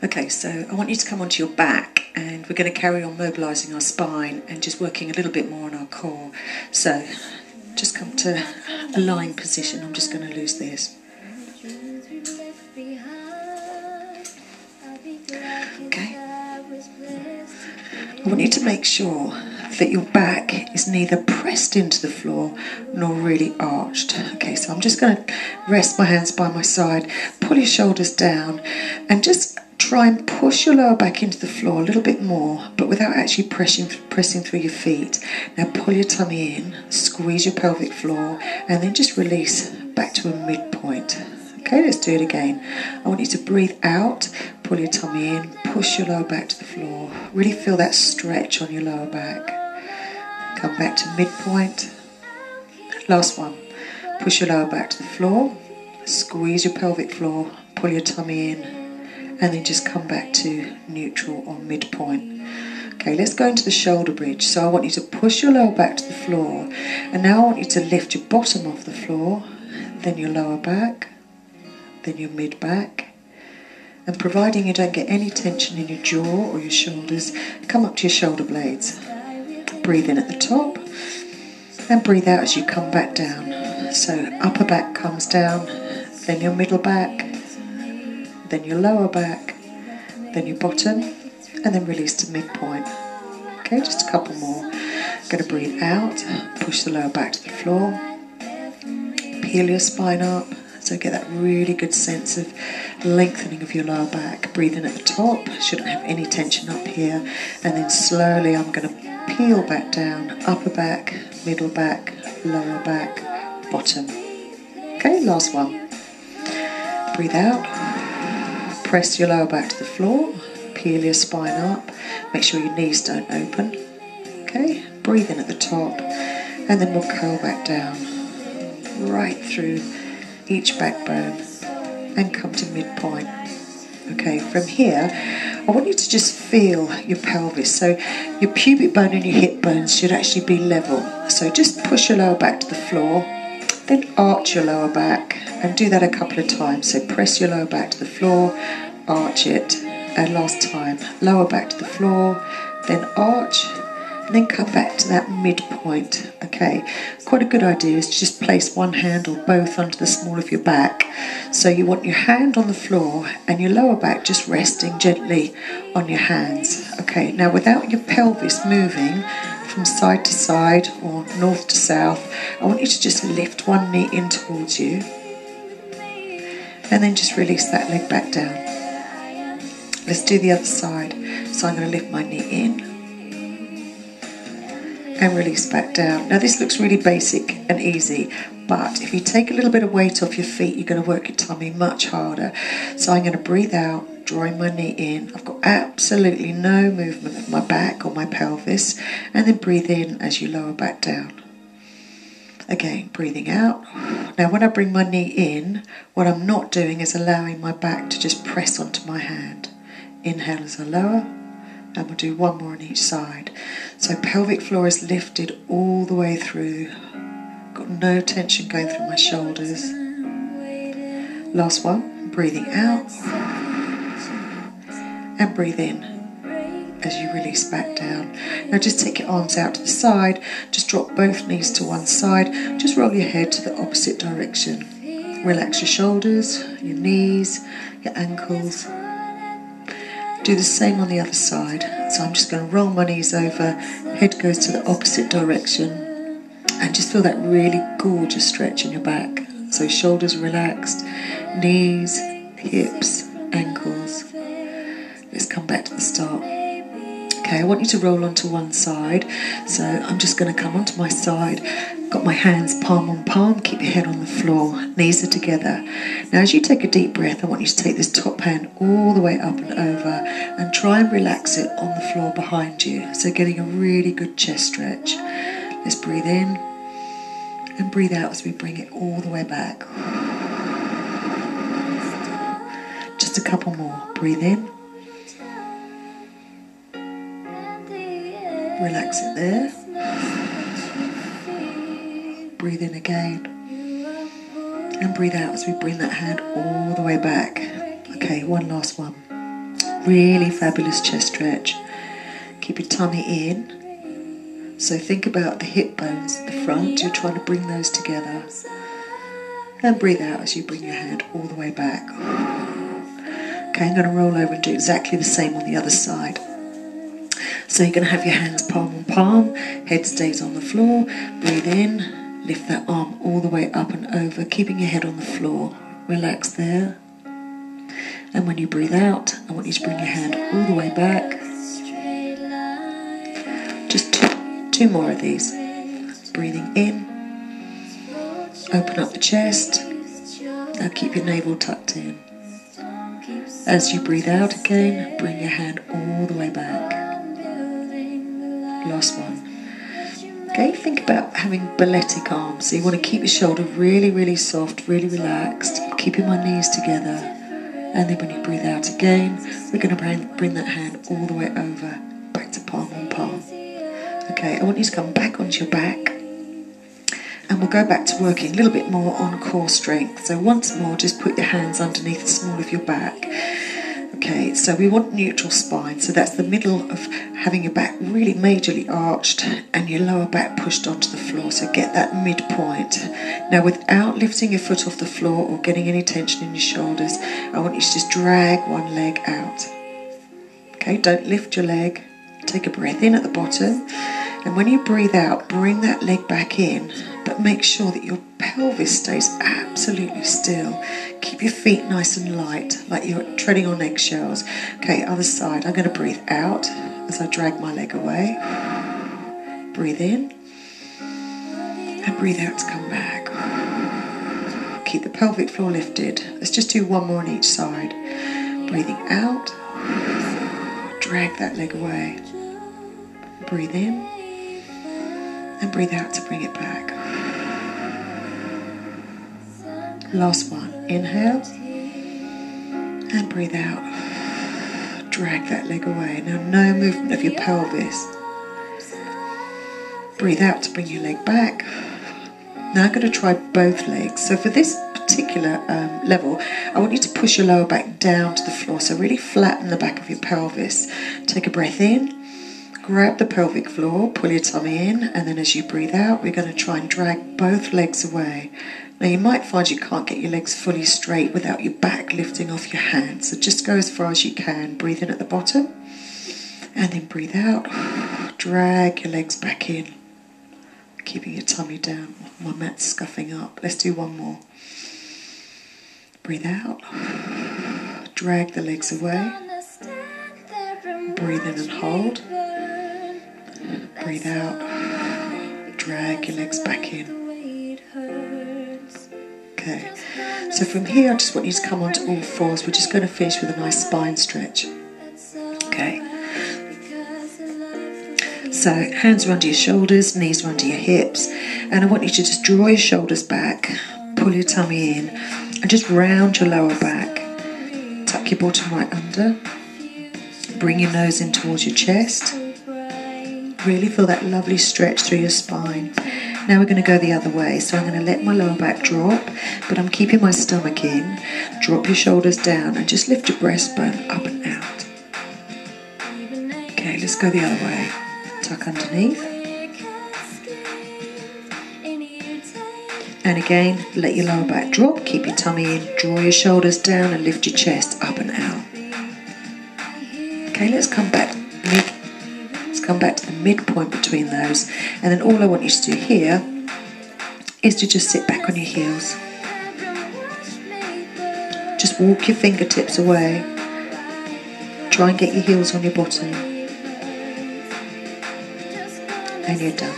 Okay, so I want you to come onto your back, and we're going to carry on mobilising our spine and just working a little bit more on our core. So just come to a lying position. I'm just going to lose this. Okay. I want you to make sure that your back is neither pressed into the floor nor really arched. Okay, so I'm just going to rest my hands by my side, pull your shoulders down, and just try and push your lower back into the floor a little bit more, but without actually pressing through your feet. Now pull your tummy in, squeeze your pelvic floor, and then just release back to a midpoint. Okay, let's do it again. I want you to breathe out, pull your tummy in, push your lower back to the floor. Really feel that stretch on your lower back. Come back to midpoint. Last one. Push your lower back to the floor, squeeze your pelvic floor, pull your tummy in, and then just come back to neutral or midpoint. Okay, let's go into the shoulder bridge. So I want you to push your lower back to the floor, and now I want you to lift your bottom off the floor, then your lower back, then your mid back, and providing you don't get any tension in your jaw or your shoulders, come up to your shoulder blades. Breathe in at the top and breathe out as you come back down. So upper back comes down, then your middle back, then your lower back, then your bottom, and then release to midpoint. Okay, just a couple more. Going to breathe out, push the lower back to the floor, peel your spine up, so get that really good sense of lengthening of your lower back. Breathe in at the top, shouldn't have any tension up here, and then slowly I'm going to peel back down, upper back, middle back, lower back, bottom. Okay, last one. Breathe out, press your lower back to the floor, peel your spine up, make sure your knees don't open. Okay, breathe in at the top, and then we'll curl back down, right through each backbone, and come to midpoint. Okay, from here, I want you to just feel your pelvis. So your pubic bone and your hip bones should actually be level. So just push your lower back to the floor, then arch your lower back, and do that a couple of times. So press your lower back to the floor, arch it, and last time, lower back to the floor, then arch, and then come back to that midpoint. Okay, quite a good idea is to just place one hand or both under the small of your back. So you want your hand on the floor and your lower back just resting gently on your hands. Okay, now without your pelvis moving from side to side or north to south, I want you to just lift one knee in towards you, and then just release that leg back down. Let's do the other side. So I'm going to lift my knee in and release back down. Now this looks really basic and easy, but if you take a little bit of weight off your feet, you're going to work your tummy much harder. So I'm going to breathe out, drawing my knee in. I've got absolutely no movement of my back or my pelvis, and then breathe in as you lower back down. Again, breathing out. Now when I bring my knee in, what I'm not doing is allowing my back to just press onto my hand. Inhale as I lower, and we'll do one more on each side. So pelvic floor is lifted all the way through. Got no tension going through my shoulders. Last one, breathing out, and breathe in as you release back down. Now just take your arms out to the side, just drop both knees to one side, just roll your head to the opposite direction. Relax your shoulders, your knees, your ankles. Do the same on the other side. So I'm just going to roll my knees over, head goes to the opposite direction, and just feel that really gorgeous stretch in your back. So shoulders relaxed, knees, hips, ankles. Let's come back to the start. Okay, I want you to roll onto one side. So I'm just going to come onto my side. Got my hands palm on palm, keep your head on the floor, knees are together. Now as you take a deep breath, I want you to take this top hand all the way up and over and try and relax it on the floor behind you. So getting a really good chest stretch. Let's breathe in and breathe out as we bring it all the way back. Just a couple more. Breathe in. Relax it there. Breathe in again. And breathe out as we bring that hand all the way back. Okay, one last one. Really fabulous chest stretch. Keep your tummy in. So think about the hip bones at the front. You're trying to bring those together. And breathe out as you bring your hand all the way back. Okay, I'm going to roll over and do exactly the same on the other side. So you're going to have your hands palm on palm, head stays on the floor, breathe in, lift that arm all the way up and over, keeping your head on the floor. Relax there. And when you breathe out, I want you to bring your hand all the way back. Just two more of these. Breathing in, open up the chest. Now keep your navel tucked in. As you breathe out again, bring your hand all the way back. Last one. Okay, think about having balletic arms. So you want to keep your shoulder really, really soft, really relaxed. Keeping my knees together. And then when you breathe out again, we're going to bring that hand all the way over, back to palm on palm. Okay, I want you to come back onto your back. And we'll go back to working a little bit more on core strength. So once more, just put your hands underneath the small of your back. Okay, so we want neutral spine. So that's the middle of having your back really majorly arched and your lower back pushed onto the floor. So get that midpoint. Now without lifting your foot off the floor or getting any tension in your shoulders, I want you to just drag one leg out. Okay, don't lift your leg. Take a breath in at the bottom. And when you breathe out, bring that leg back in, but make sure that your pelvis stays absolutely still. Keep your feet nice and light, like you're treading on eggshells. Okay, other side. I'm going to breathe out as I drag my leg away. Breathe in. And breathe out to come back. Keep the pelvic floor lifted. Let's just do one more on each side. Breathing out. Drag that leg away. Breathe in. And breathe out to bring it back. Last one. Inhale. And breathe out. Drag that leg away. Now no movement of your pelvis. Breathe out to bring your leg back. Now I'm going to try both legs. So for this particular level, I want you to push your lower back down to the floor. So really flatten the back of your pelvis. Take a breath in. Grab the pelvic floor, pull your tummy in, and then as you breathe out, we're going to try and drag both legs away. Now you might find you can't get your legs fully straight without your back lifting off your hands, so just go as far as you can. Breathe in at the bottom, and then breathe out. Drag your legs back in, keeping your tummy down. My mat's scuffing up. Let's do one more. Breathe out. Drag the legs away. Breathe in and hold. Breathe out. Drag your legs back in. Okay. So from here, I just want you to come onto all fours. We're just going to finish with a nice spine stretch. Okay. So hands are under your shoulders, knees are under your hips, and I want you to just draw your shoulders back, pull your tummy in, and just round your lower back. Tuck your bottom right under. Bring your nose in towards your chest. Really feel that lovely stretch through your spine. Now we're going to go the other way. So I'm going to let my lower back drop, but I'm keeping my stomach in. Drop your shoulders down and just lift your breastbone up and out. Okay, let's go the other way. Tuck underneath. And again, let your lower back drop. Keep your tummy in. Draw your shoulders down and lift your chest up and out. Okay, let's come back to the midpoint between those, and then all I want you to do here is to just sit back on your heels. Just walk your fingertips away. Try and get your heels on your bottom, and you're done.